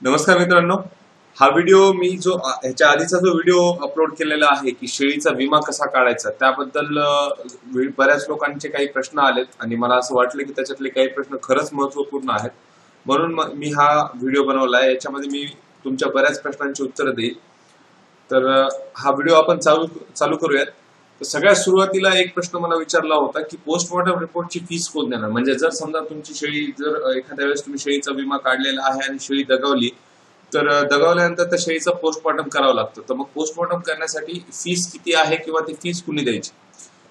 नमस्कार मित्रांनो, हा व्हिडिओ मी ह्याच्या आधीचा जो व्हिडिओ अपलोड केलेला आहे की शेळीचा विमा कसा काढायचा त्याबद्दल बऱ्याच लोकांचे काही प्रश्न आलेत आणि मला असं वाटलं की त्याच्यातले काही प्रश्न खरंच महत्त्वपूर्ण आहेत, म्हणून मी हा व्हिडिओ बनवलाय। याच्यामध्ये मी तुमच्या बऱ्याच प्रश्नांची उत्तरं देईल। तर हा व्हिडिओ आपण चालू करूयात। तर सगळ्यात सुरुवातीला एक प्रश्न मला विचारला होता की पोस्टमॉर्टम रिपोर्टची फीस कोण देणार। म्हणजे जर समजा तुमची शेळी जर एखाद्या वेळेस तुम्ही शेळीचा विमा काढलेला आहे आणि शेळी दगावली, तर दगावल्यानंतर त्या शेळीचं पोस्टमॉर्टम करावं लागतं। तर मग पोस्टमॉर्टम करण्यासाठी फीस किती आहे किंवा ती फीस कुणी द्यायची?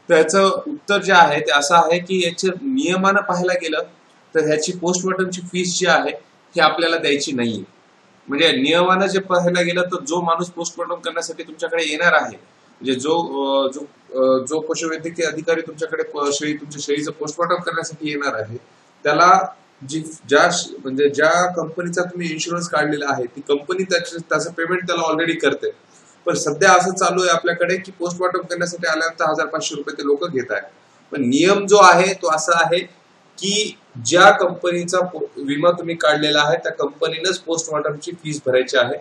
तर याचं उत्तर जे आहे ते असं आहे की याच्या नियमानं पाहायला गेलं तर ह्याची पोस्टमॉर्टमची फीस जी आहे ही आपल्याला द्यायची नाहीये। म्हणजे नियमानं जे पाहायला गेलं तर जो माणूस पोस्टमॉर्टम करण्यासाठी तुमच्याकडे येणार आहे, म्हणजे जो पशुवैद्यकीय अधिकारी तुमच्याकडे तुमच्या शेळीचं पोस्टमॉर्टम करण्यासाठी येणार आहे, त्याला ज्या कंपनीचा तुम्ही इन्शुरन्स काढलेला आहे ती कंपनी त्याचं पेमेंट त्याला ऑलरेडी करते। पण सध्या असं चालू आहे आपल्याकडे की पोस्टमॉर्टम करण्यासाठी आल्यानंतर 1500 रुपये ते लोक घेत आहेत। पण नियम जो आहे तो असा आहे की ज्या कंपनीचा विमा तुम्ही काढलेला आहे त्या कंपनीनंच पोस्टमॉर्टमची फीस भरायची आहे।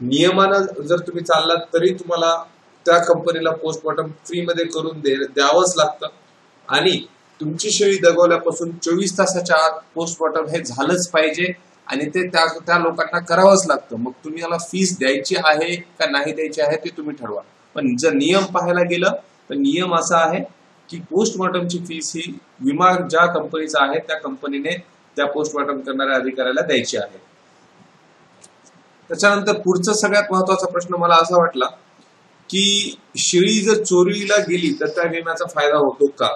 नियमानं जर तुम्ही चाललात तरी तुम्हाला त्या कंपनीला पोस्टमॉर्टम फ्री मध्ये करून द्यावंच लागतं आणि तुमची शेळी दगावल्यापासून 24 तासाच्या आत पोस्टमॉर्टम हे झालंच पाहिजे आणि ते त्या लोकांना करावंच लागतं। मग तुम्ही याला फीस द्यायची आहे का नाही द्यायची आहे ते तुम्ही ठरवा। पण जर नियम पाहायला गेलं तर नियम असा आहे की पोस्टमॉर्टमची फीस ही विमा ज्या कंपनीचा आहे त्या कंपनीने त्या पोस्टमॉर्टम करणाऱ्या अधिकाऱ्याला द्यायची आहे। त्याच्यानंतर पुढचा सगळ्यात महत्वाचा प्रश्न मला असा वाटला की शेळी जर चोरीला गेली तर त्या विम्याचा फायदा होतो का?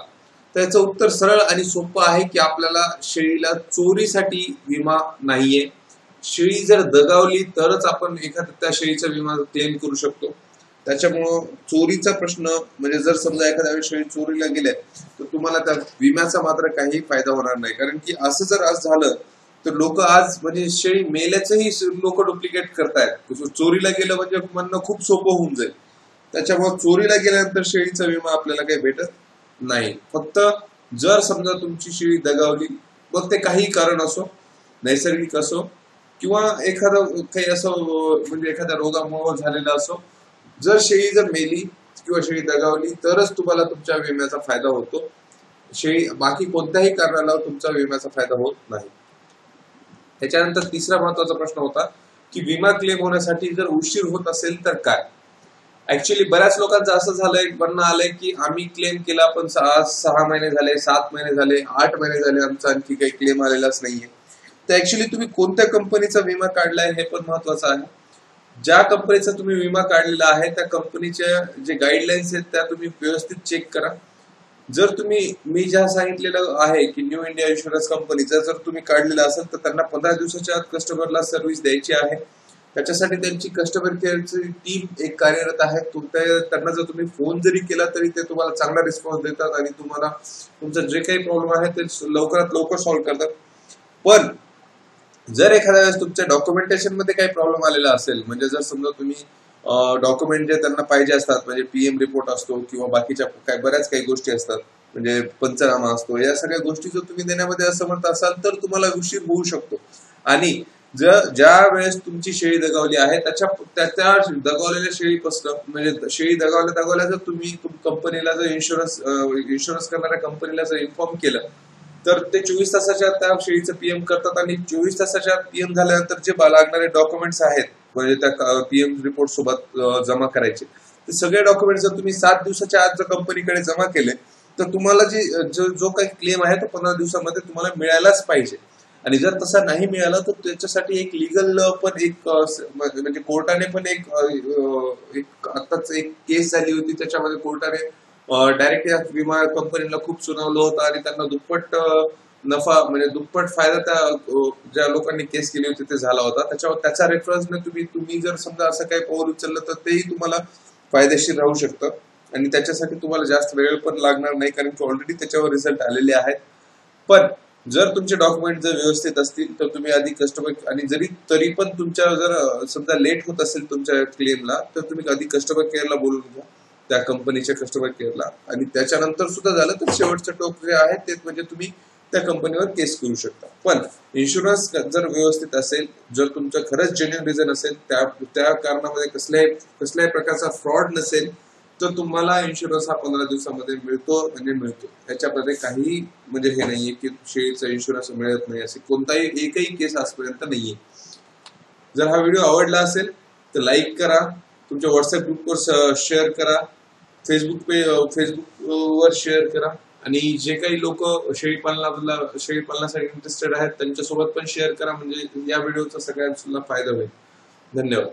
त्याचं उत्तर सरळ आणि सोपं आहे की आपल्याला शेळीला चोरीसाठी विमा नाहीये। शेळी जर दगावली तरच आपण त्या शेळीचा विमा क्लेम करू शकतो। त्याच्यामुळं चोरीचा प्रश्न म्हणजे जर समजा एखाद्या वेळी शेळी चोरीला गेल्या तर तुम्हाला त्या विम्याचा मात्र काही फायदा होणार नाही। कारण की असं जर आज झालं तर लोक आज म्हणजे शेळी मेल्याचंही लोक डुप्लिकेट करतायत। चोरीला गेलं म्हणजे म्हणणं खूप सोपं होऊन जाईल। त्याच्यामुळे चोरीला गेल्यानंतर शेळीचा विमा आपल्याला काही भेटत नाही। फक्त जर समजा तुमची शेळी दगावली, मग ते काही कारण असो, नैसर्गिक असो किंवा एखादं काही असं म्हणजे एखाद्या रोगामुळे झालेला असो, जर शेळी जर मेली किंवा शेळी दगावली तरच तुम्हाला तुमच्या विम्याचा फायदा होतो। बाकी कोणत्याही कारणाला तुमचा विम्याचा फायदा होत नाही। त्याच्यानंतर तिसरा महत्वाचा प्रश्न होता की विमा क्लेम होण्यासाठी जर उशीर होत असेल तर काय? ऍक्च्युअली बऱ्याच लोकांचं असं झालंय, म्हणणं आलंय की आम्ही क्लेम केला पण 6 महिने झाले, 7 महिने झाले, 8 महिने झाले, आमचा आणखी काही क्लेम आलेलाच नाहीये। तर ऍक्च्युअली तुम्ही कोणत्या कंपनीचा विमा काढलाय हे पण महत्वाचं आहे। ज्या कंपनीचा तुम्ही विमा काढलेला आहे त्या कंपनीच्या जे गाईडलाईन्स आहेत त्या तुम्ही व्यवस्थित चेक करा। जर मी ज्या सांगितलेलं आहे की न्यू इंडिया इन्शुरन्स कंपनीचा जर तुम्ही काढलेला असेल तर त्यांना 15 दिवसाच्या आत कस्टमरला सर्व्हिस द्यायची आहे। त्याच्यासाठी त्यांची कस्टमर केअरची टीम एक कार्यरत आहे। त्यांना जर तुम्ही फोन जरी केला तरी ते तुम्हाला चांगला रिस्पॉन्स देतात आणि तुम्हाला तुमचा जे काही प्रॉब्लेम आहे ते लवकरात लवकर सॉल्व्ह करतात। पण जर एखाद्या वेळेस तुमच्या डॉक्युमेंटेशन मध्ये काही प्रॉब्लेम आलेला असेल, म्हणजे जर समजा तुम्ही डॉक्युमेंट जे त्यांना पाहिजे असतात, म्हणजे पीएम रिपोर्ट असतो किंवा बाकीच्या बऱ्याच काही गोष्टी असतात, म्हणजे पंचनामा असतो, या सगळ्या गोष्टी जर तुम्ही देण्यामध्ये असमर्थ असाल तर तुम्हाला उशीर होऊ शकतो। आणि ज्या वेळेस तुमची शेळी दगावली आहे त्या दगावलेल्या शेळीपासून म्हणजे शेळी दगावल्या जर तुम्ही कंपनीला जर इन्शुरन्स करणाऱ्या कंपनीला जर इन्फॉर्म केलं तर ते 24 तासाच्या आत त्या शेळीचं पीएम करतात आणि 24 तासाच्या आत पीएम झाल्यानंतर जे लागणारे डॉक्युमेंट्स आहेत म्हणजे त्या पीएम रिपोर्ट सोबत जमा करायचे, ते सगळे डॉक्युमेंट्स जर तुम्ही 7 दिवसाच्या आत जर कंपनीकडे जमा केले तर तुम्हाला जो काही क्लेम आहे तो 15 दिवसामध्ये तुम्हाला मिळायलाच पाहिजे। आणि जर तसा नाही मिळाला तर त्याच्यासाठी एक लिगल पण एक म्हणजे कोर्टाने पण एक आताच एक केस झाली होती, त्याच्यामध्ये कोर्टाने डायरेक्ट या विमा कंपनीला खूप सुनावलं होतं आणि त्यांना दुप्पट नफा म्हणजे दुप्पट फायदा त्या ज्या लोकांनी केस केली होती ते झाला होता। त्याच्या रेफरन्सने तुम्ही जर समजा असं काही पाऊल उचललं तर तेही तुम्हाला फायदेशीर राहू शकतं आणि त्याच्यासाठी तुम्हाला जास्त वेळ पण लागणार नाही, कारण की ऑलरेडी त्याच्यावर रिझल्ट आलेले आहेत। पण जर तुमचे डॉक्युमेंट जर व्यवस्थित असतील तर तुम्ही आधी कस्टमर आणि तरी पण तुमच्या जर समजा लेट होत असेल तुमच्या क्लेमला तर तुम्ही आधी कस्टमर केअरला बोलून घ्या, त्या कंपनीच्या कस्टमर केअरला। आणि त्याच्यानंतर सुद्धा झालं तर शेवटचं टोक जे आहे ते म्हणजे तुम्ही त्या कंपनीवर केस करू शकता. पण इन्शुरन्स जर व्यवस्थित असेल, जर तुमचं खरंच जेन्युइन रिझन असेल, त्या कारणामध्ये कसल्याही प्रकारचा फ्रॉड नसेल, तर तुम्हाला इन्शुरन्स हा 15 दिवसामध्ये मिळतो म्हणजे मिळतो. याच्यामध्ये काही म्हणजे हे नाहीये की शेळीचा इन्शुरन्स मिळत नाही, असे कोणताही एकही केस आजपर्यंत नाहीये. जर हा व्हिडिओ आवडला असेल तर लाईक करा, तुमच्या व्हॉट्सअप ग्रुपवर शेअर करा, फेसबुकवर शेअर करा, आणि जे काही लोक शेळीपालनासाठी इंटरेस्टेड आहेत त्यांच्यासोबत पण शेअर करा, म्हणजे या व्हिडिओचा सगळ्यांना फायदा होईल. धन्यवाद.